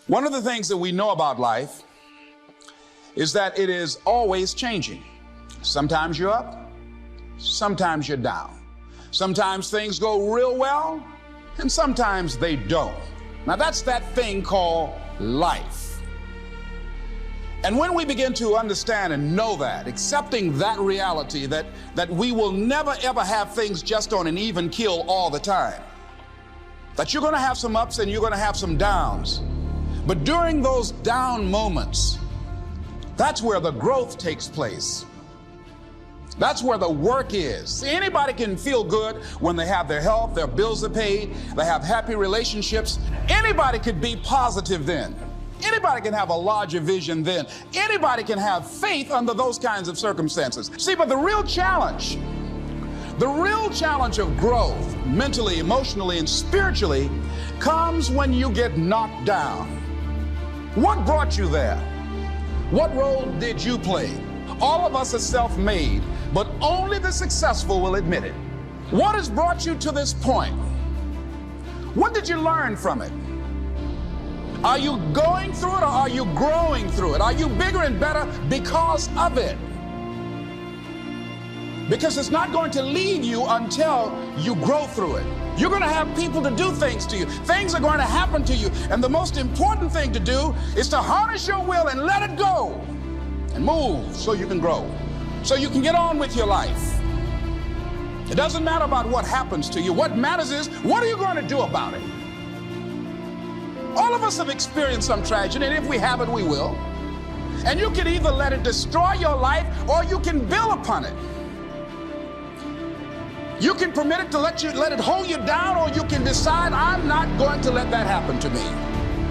One of the things that we know about life is that it is always changing. Sometimes you're up, sometimes you're down. Sometimes things go real well, and sometimes they don't. Now that's that thing called life. And when we begin to understand and know that, accepting that reality that we will never ever have things just on an even keel all the time, that you're going to have some ups and you're going to have some downs. But during those down moments, that's where the growth takes place. That's where the work is. See, anybody can feel good when they have their health, their bills are paid, they have happy relationships. Anybody could be positive then. Anybody can have a larger vision then. Anybody can have faith under those kinds of circumstances. See, but the real challenge of growth, mentally, emotionally, and spiritually, comes when you get knocked down. What brought you there? What role did you play? All of us are self-made, but only the successful will admit it. What has brought you to this point? What did you learn from it? Are you going through it or are you growing through it? Are you bigger and better because of it? Because it's not going to leave you until you grow through it. You're going to have people to do things to you. Things are going to happen to you. And the most important thing to do is to harness your will and let it go and move so you can grow, so you can get on with your life. It doesn't matter about what happens to you. What matters is, what are you going to do about it? All of us have experienced some tragedy, and if we haven't, we will. And you can either let it destroy your life or you can build upon it. You can permit it to let it hold you down, or you can decide, I'm not going to let that happen to me.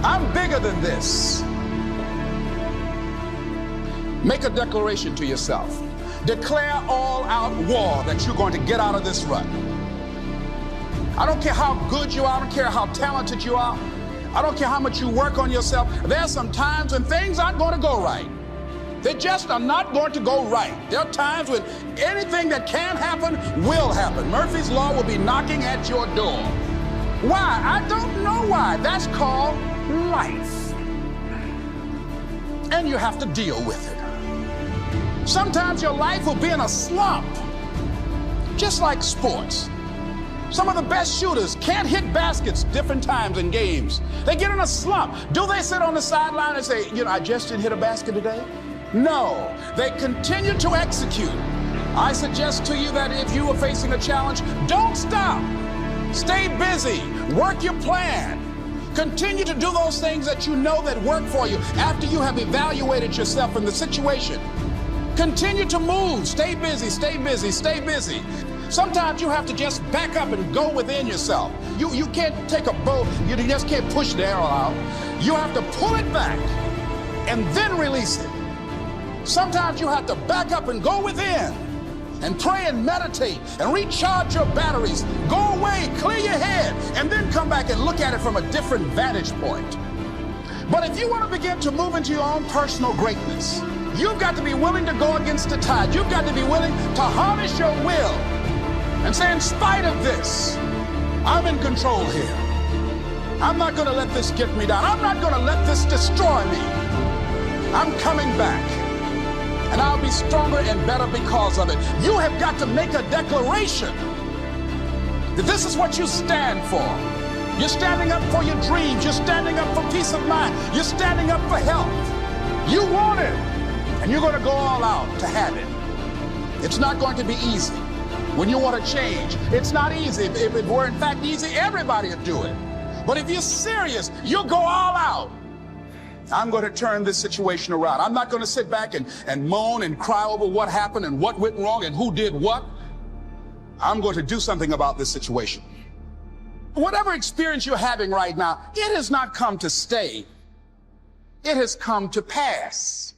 I'm bigger than this. Make a declaration to yourself. Declare all out war that you're going to get out of this rut. I don't care how good you are. I don't care how talented you are. I don't care how much you work on yourself. There are some times when things aren't going to go right. They just are not going to go right. There are times when anything that can happen will happen. Murphy's Law will be knocking at your door. Why? I don't know why. That's called life. And you have to deal with it. Sometimes your life will be in a slump, just like sports. Some of the best shooters can't hit baskets different times in games. They get in a slump. Do they sit on the sideline and say, I just didn't hit a basket today? No, they continue to execute. I suggest to you that if you are facing a challenge, don't stop. Stay busy. Work your plan. Continue to do those things that you know that work for you after you have evaluated yourself in the situation. Continue to move. Stay busy, stay busy, stay busy. Sometimes you have to just back up and go within yourself. You can't take a bow, you just can't push the arrow out. You have to pull it back and then release it. Sometimes you have to back up and go within and pray and meditate and recharge your batteries. Go away, clear your head, and then come back and look at it from a different vantage point. But if you want to begin to move into your own personal greatness, you've got to be willing to go against the tide. You've got to be willing to harness your will and say, in spite of this, I'm in control here. I'm not going to let this get me down. I'm not going to let this destroy me. I'm coming back, and I'll be stronger and better because of it. You have got to make a declaration that this is what you stand for. You're standing up for your dreams. You're standing up for peace of mind. You're standing up for health. You want it, and you're going to go all out to have it. It's not going to be easy. When you want to change, it's not easy. If it were in fact easy, everybody would do it. But if you're serious, you'll go all out. I'm going to turn this situation around. I'm not going to sit back and moan and cry over what happened and what went wrong and who did what. I'm going to do something about this situation. Whatever experience you're having right now, it has not come to stay. It has come to pass.